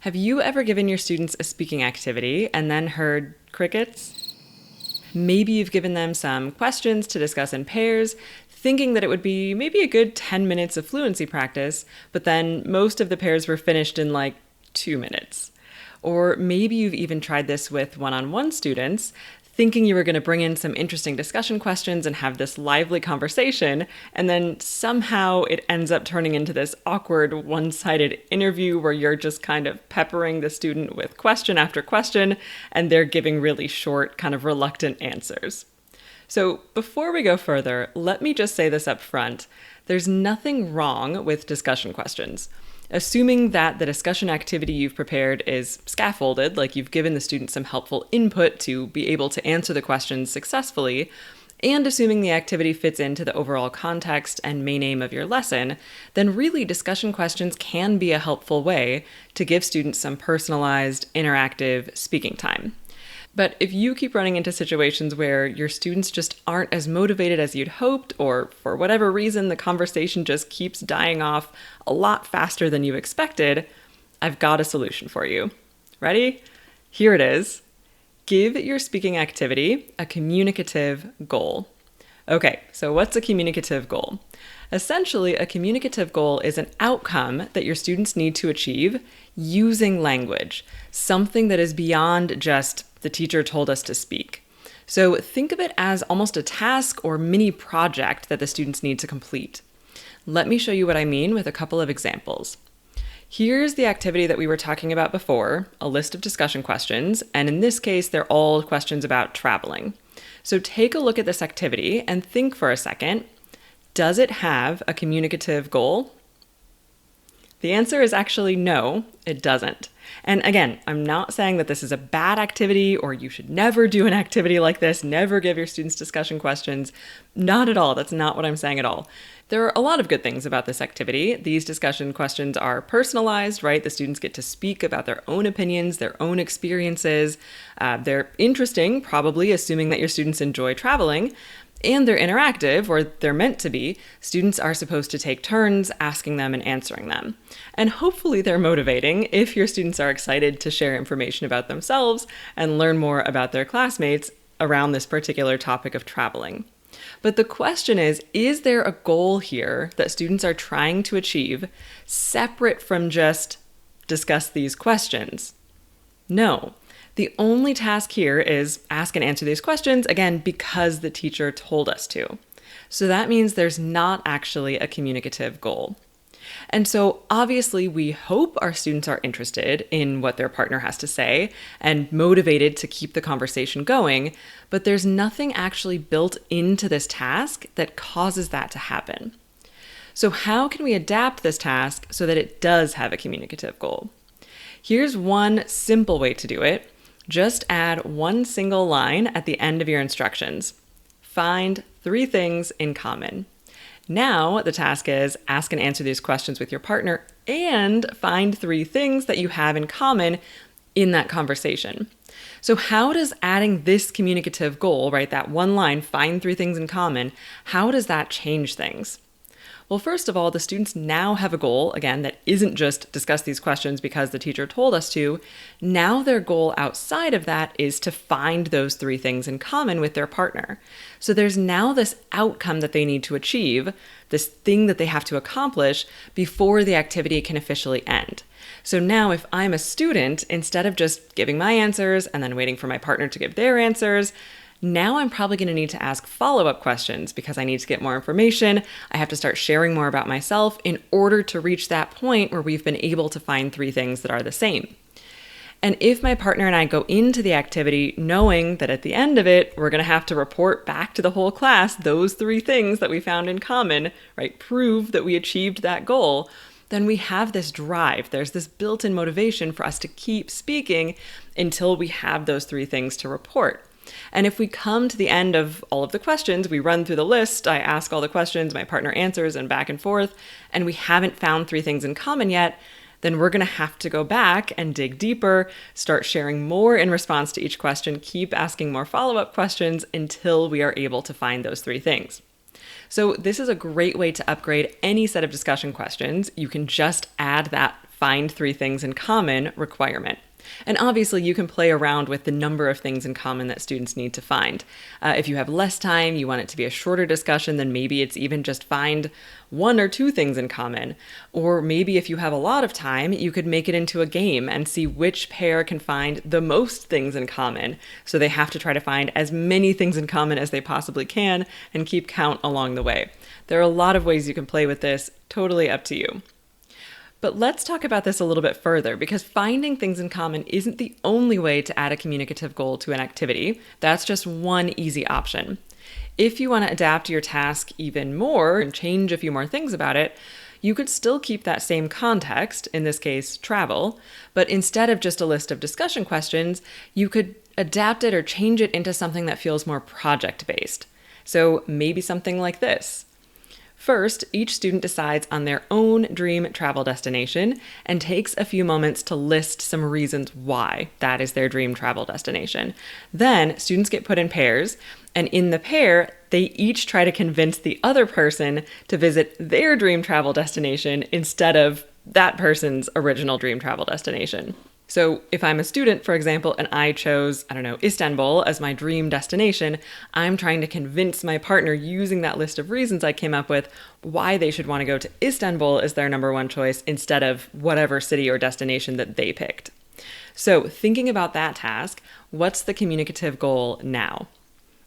Have you ever given your students a speaking activity and then heard crickets? Maybe you've given them some questions to discuss in pairs, thinking that it would be maybe a good 10 minutes of fluency practice, but then most of the pairs were finished in like 2 minutes. Or maybe you've even tried this with one-on-one students, thinking you were going to bring in some interesting discussion questions and have this lively conversation, and then somehow it ends up turning into this awkward one-sided interview where you're just kind of peppering the student with question after question, and they're giving really short, kind of reluctant answers. So before we go further, let me just say this up front. There's nothing wrong with discussion questions. Assuming that the discussion activity you've prepared is scaffolded, like you've given the student some helpful input to be able to answer the questions successfully, and assuming the activity fits into the overall context and main aim of your lesson, then really discussion questions can be a helpful way to give students some personalized, interactive speaking time. But if you keep running into situations where your students just aren't as motivated as you'd hoped, or for whatever reason the conversation just keeps dying off a lot faster than you expected, I've got a solution for you. Ready? Here it is. Give your speaking activity a communicative goal. Okay, so what's a communicative goal? Essentially, a communicative goal is an outcome that your students need to achieve using language, something that is beyond just the teacher told us to speak. So think of it as almost a task or mini project that the students need to complete. Let me show you what I mean with a couple of examples. Here's the activity that we were talking about before, a list of discussion questions, and in this case, they're all questions about traveling. So take a look at this activity and think for a second, does it have a communicative goal? The answer is actually no, it doesn't. And again, I'm not saying that this is a bad activity or you should never do an activity like this, never give your students discussion questions. Not at all. That's not what I'm saying at all. There are a lot of good things about this activity. These discussion questions are personalized, right? The students get to speak about their own opinions, their own experiences. They're interesting, probably assuming that your students enjoy traveling. And they're interactive, or they're meant to be. Students are supposed to take turns asking them and answering them. And hopefully they're motivating if your students are excited to share information about themselves and learn more about their classmates around this particular topic of traveling. But the question is there a goal here that students are trying to achieve separate from just discuss these questions? No. The only task here is ask and answer these questions, again, because the teacher told us to. So that means there's not actually a communicative goal. And so obviously we hope our students are interested in what their partner has to say and motivated to keep the conversation going, but there's nothing actually built into this task that causes that to happen. So how can we adapt this task so that it does have a communicative goal? Here's one simple way to do it. Just add one single line at the end of your instructions. Find 3 things in common. Now the task is ask and answer these questions with your partner and find 3 things that you have in common in that conversation. So how does adding this communicative goal, right, that one line, find 3 things in common, how does that change things? Well, first of all, the students now have a goal, again, that isn't just discuss these questions because the teacher told us to. Now their goal outside of that is to find those 3 things in common with their partner. So there's now this outcome that they need to achieve, this thing that they have to accomplish before the activity can officially end. So now if I'm a student, instead of just giving my answers and then waiting for my partner to give their answers, now I'm probably going to need to ask follow-up questions because I need to get more information. I have to start sharing more about myself in order to reach that point where we've been able to find 3 things that are the same. And if my partner and I go into the activity knowing that at the end of it, we're going to have to report back to the whole class those 3 things that we found in common, right? Prove that we achieved that goal, then we have this drive. There's this built-in motivation for us to keep speaking until we have those 3 things to report. And if we come to the end of all of the questions, we run through the list, I ask all the questions, my partner answers, and back and forth, and we haven't found 3 things in common yet, then we're going to have to go back and dig deeper, start sharing more in response to each question, keep asking more follow-up questions until we are able to find those 3 things. So this is a great way to upgrade any set of discussion questions. You can just add that find 3 things in common requirement. And obviously, you can play around with the number of things in common that students need to find. If you have less time, you want it to be a shorter discussion, then maybe it's even just find 1 or 2 things in common. Or maybe if you have a lot of time, you could make it into a game and see which pair can find the most things in common. So they have to try to find as many things in common as they possibly can and keep count along the way. There are a lot of ways you can play with this, totally up to you. But let's talk about this a little bit further, because finding things in common isn't the only way to add a communicative goal to an activity. That's just one easy option. If you want to adapt your task even more and change a few more things about it, you could still keep that same context, in this case, travel, but instead of just a list of discussion questions, you could adapt it or change it into something that feels more project-based. So maybe something like this. First, each student decides on their own dream travel destination and takes a few moments to list some reasons why that is their dream travel destination. Then, students get put in pairs, and in the pair, they each try to convince the other person to visit their dream travel destination instead of that person's original dream travel destination. So if I'm a student, for example, and I chose, Istanbul as my dream destination, I'm trying to convince my partner using that list of reasons I came up with why they should want to go to Istanbul as their number 1 choice instead of whatever city or destination that they picked. So thinking about that task, what's the communicative goal now?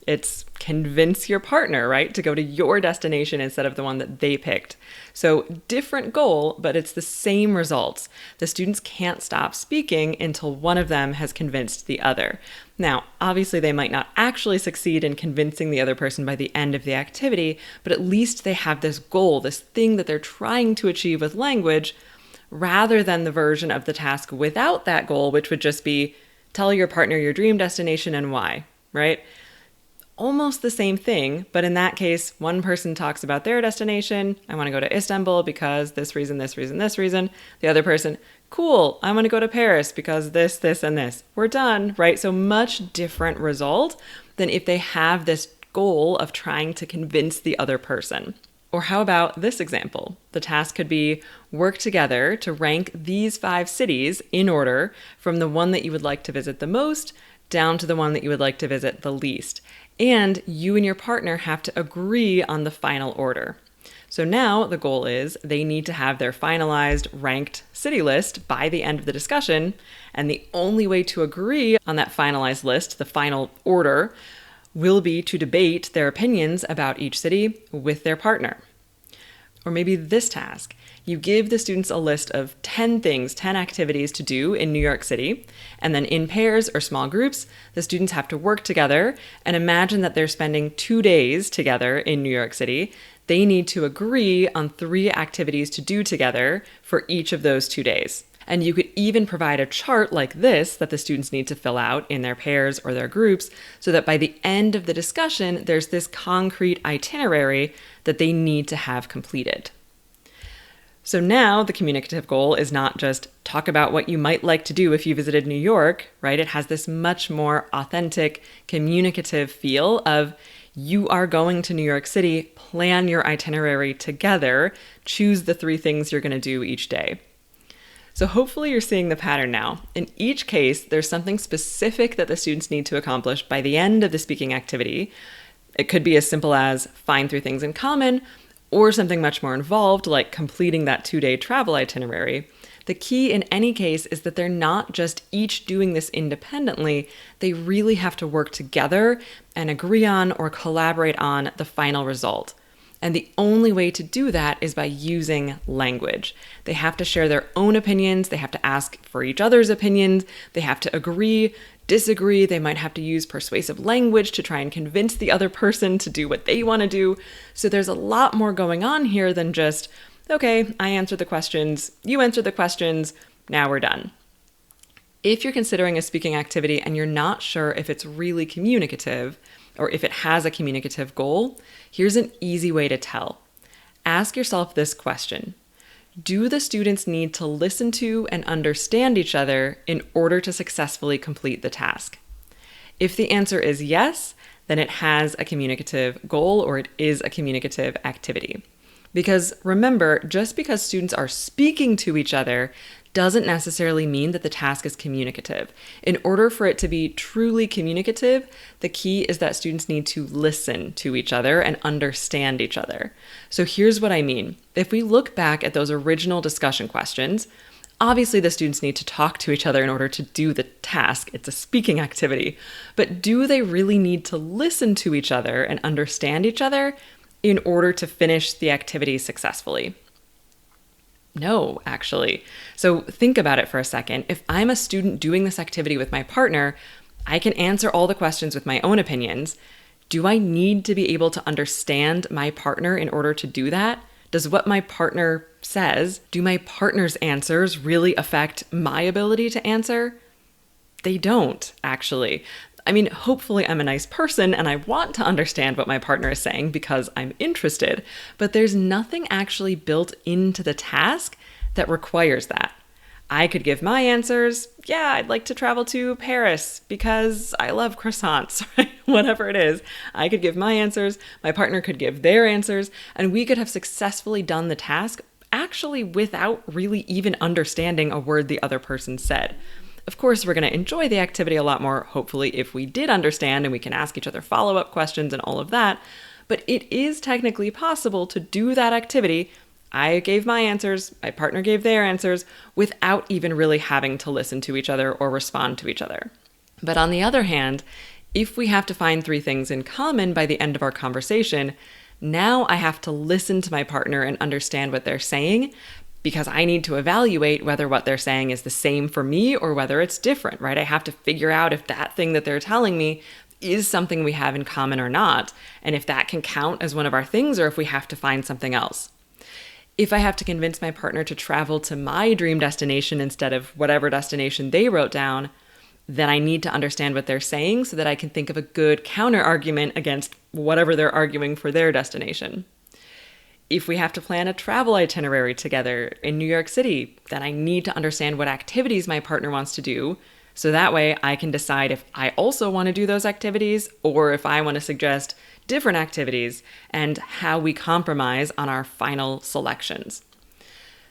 It's convince your partner, right, to go to your destination instead of the one that they picked. So different goal, but it's the same results. The students can't stop speaking until one of them has convinced the other. Now, obviously they might not actually succeed in convincing the other person by the end of the activity, but at least they have this goal, this thing that they're trying to achieve with language, rather than the version of the task without that goal, which would just be tell your partner your dream destination and why, right? Almost the same thing, but in that case, one person talks about their destination. I want to go to Istanbul because this reason, this reason, this reason. The other person, cool, I want to go to Paris because this, and this. We're done, right? So much different result than if they have this goal of trying to convince the other person. Or how about this example? The task could be work together to rank these 5 cities in order from the one that you would like to visit the most down to the one that you would like to visit the least. And you and your partner have to agree on the final order. So now the goal is they need to have their finalized ranked city list by the end of the discussion. And the only way to agree on that finalized list, the final order, will be to debate their opinions about each city with their partner. Or maybe this task. You give the students a list of 10 things, 10 activities to do in New York City, and then in pairs or small groups, the students have to work together and imagine that they're spending 2 days together in New York City. They need to agree on 3 activities to do together for each of those 2 days. And you could even provide a chart like this that the students need to fill out in their pairs or their groups so that by the end of the discussion, there's this concrete itinerary that they need to have completed. So now the communicative goal is not just talk about what you might like to do if you visited New York, right? It has this much more authentic, communicative feel of you are going to New York City, plan your itinerary together, choose the 3 things you're going to do each day. So hopefully you're seeing the pattern now. In each case, there's something specific that the students need to accomplish by the end of the speaking activity. It could be as simple as find 3 things in common, or something much more involved like completing that 2-day travel itinerary. The key in any case is that they're not just each doing this independently, they really have to work together and agree on or collaborate on the final result. And the only way to do that is by using language. They have to share their own opinions, they have to ask for each other's opinions, they have to agree, disagree, they might have to use persuasive language to try and convince the other person to do what they want to do. So there's a lot more going on here than just, okay, I answered the questions, you answered the questions, now we're done. If you're considering a speaking activity and you're not sure if it's really communicative or if it has a communicative goal, here's an easy way to tell. Ask yourself this question. Do the students need to listen to and understand each other in order to successfully complete the task? If the answer is yes, then it has a communicative goal or it is a communicative activity. Because remember, just because students are speaking to each other doesn't necessarily mean that the task is communicative. In order for it to be truly communicative, the key is that students need to listen to each other and understand each other. So here's what I mean. If we look back at those original discussion questions, obviously the students need to talk to each other in order to do the task. It's a speaking activity. But do they really need to listen to each other and understand each other in order to finish the activity successfully? No, actually. So think about it for a second. If I'm a student doing this activity with my partner, I can answer all the questions with my own opinions. Do I need to be able to understand my partner in order to do that? Does what my partner says, do my partner's answers really affect my ability to answer? They don't, actually. I mean, hopefully I'm a nice person and I want to understand what my partner is saying because I'm interested, but there's nothing actually built into the task that requires that. I could give my answers. Yeah, I'd like to travel to Paris because I love croissants, right? Whatever it is. I could give my answers, my partner could give their answers, and we could have successfully done the task actually without really even understanding a word the other person said. Of course, we're going to enjoy the activity a lot more, hopefully, if we did understand and we can ask each other follow-up questions and all of that. But it is technically possible to do that activity. I gave my answers, my partner gave their answers, without even really having to listen to each other or respond to each other. But on the other hand, if we have to find 3 things in common by the end of our conversation, now I have to listen to my partner and understand what they're saying, because I need to evaluate whether what they're saying is the same for me or whether it's different, right? I have to figure out if that thing that they're telling me is something we have in common or not, and if that can count as one of our things or if we have to find something else. If I have to convince my partner to travel to my dream destination instead of whatever destination they wrote down, then I need to understand what they're saying so that I can think of a good counter argument against whatever they're arguing for their destination. If we have to plan a travel itinerary together in New York City, then I need to understand what activities my partner wants to do, so that way I can decide if I also want to do those activities or if I want to suggest different activities and how we compromise on our final selections.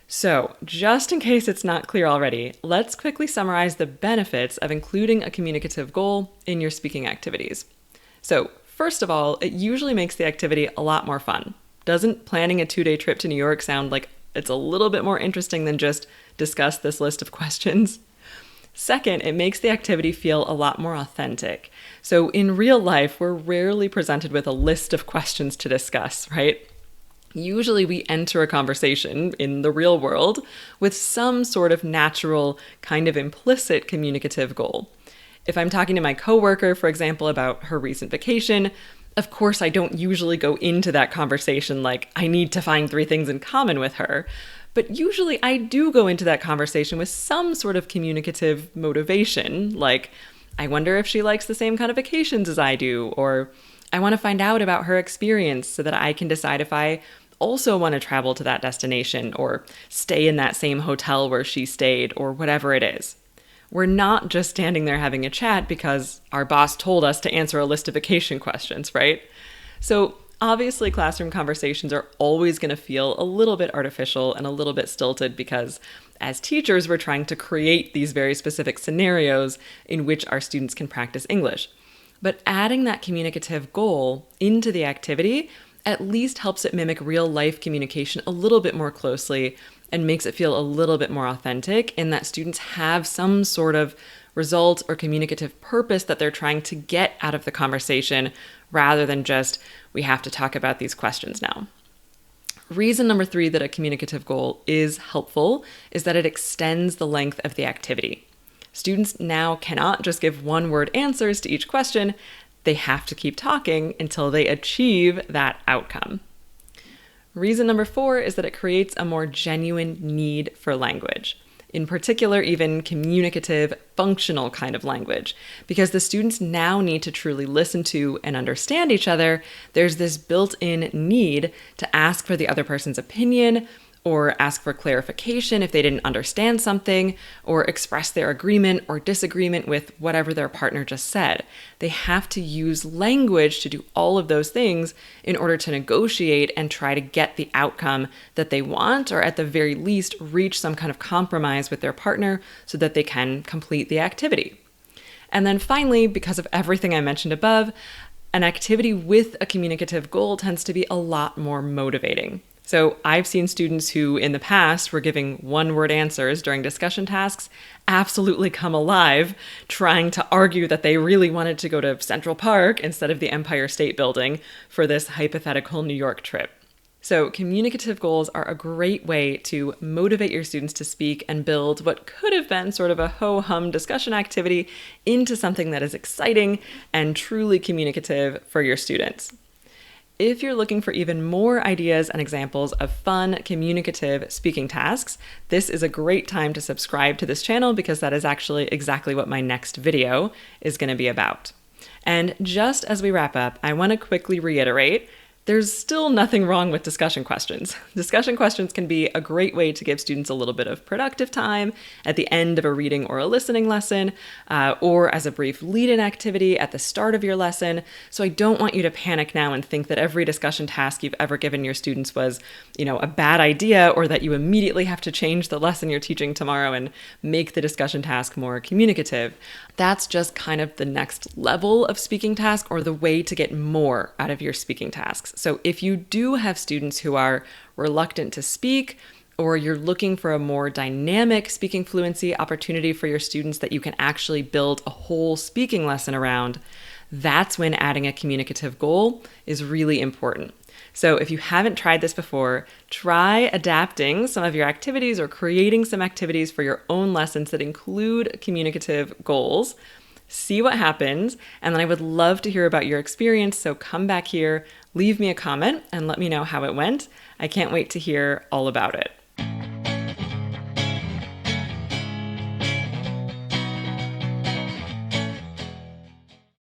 So, just in case it's not clear already, let's quickly summarize the benefits of including a communicative goal in your speaking activities. So, first of all, it usually makes the activity a lot more fun. Doesn't planning a 2-day trip to New York sound like it's a little bit more interesting than just discuss this list of questions? Second, it makes the activity feel a lot more authentic. So in real life, we're rarely presented with a list of questions to discuss, right? Usually we enter a conversation in the real world with some sort of natural, kind of implicit communicative goal. If I'm talking to my coworker, for example, about her recent vacation, of course, I don't usually go into that conversation like I need to find 3 things in common with her. But usually I do go into that conversation with some sort of communicative motivation, like I wonder if she likes the same kind of vacations as I do, or I want to find out about her experience so that I can decide if I also want to travel to that destination or stay in that same hotel where she stayed or whatever it is. We're not just standing there having a chat because our boss told us to answer a list of vacation questions, right? So obviously classroom conversations are always going to feel a little bit artificial and a little bit stilted because as teachers, we're trying to create these very specific scenarios in which our students can practice English. But adding that communicative goal into the activity at least helps it mimic real life communication a little bit more closely and makes it feel a little bit more authentic in that students have some sort of result or communicative purpose that they're trying to get out of the conversation rather than just, we have to talk about these questions now. Reason number 3 that a communicative goal is helpful is that it extends the length of the activity. Students now cannot just give one-word answers to each question. They have to keep talking until they achieve that outcome. Reason number 4 is that it creates a more genuine need for language. In particular, even communicative, functional kind of language. Because the students now need to truly listen to and understand each other, there's this built-in need to ask for the other person's opinion or ask for clarification if they didn't understand something, or express their agreement or disagreement with whatever their partner just said. They have to use language to do all of those things in order to negotiate and try to get the outcome that they want, or at the very least, reach some kind of compromise with their partner so that they can complete the activity. And then finally, because of everything I mentioned above, an activity with a communicative goal tends to be a lot more motivating. So I've seen students who in the past were giving one-word answers during discussion tasks absolutely come alive trying to argue that they really wanted to go to Central Park instead of the Empire State Building for this hypothetical New York trip. So communicative goals are a great way to motivate your students to speak and build what could have been sort of a ho-hum discussion activity into something that is exciting and truly communicative for your students. If you're looking for even more ideas and examples of fun, communicative speaking tasks, this is a great time to subscribe to this channel because that is actually exactly what my next video is going to be about. And just as we wrap up, I want to quickly reiterate, there's still nothing wrong with discussion questions. Discussion questions can be a great way to give students a little bit of productive time at the end of a reading or a listening lesson, or as a brief lead-in activity at the start of your lesson. So I don't want you to panic now and think that every discussion task you've ever given your students was, a bad idea, or that you immediately have to change the lesson you're teaching tomorrow and make the discussion task more communicative. That's just kind of the next level of speaking task, or the way to get more out of your speaking tasks. So if you do have students who are reluctant to speak, or you're looking for a more dynamic speaking fluency opportunity for your students that you can actually build a whole speaking lesson around, that's when adding a communicative goal is really important. So if you haven't tried this before, try adapting some of your activities or creating some activities for your own lessons that include communicative goals. See what happens, and then I would love to hear about your experience, so come back here, leave me a comment, and let me know how it went. I can't wait to hear all about it.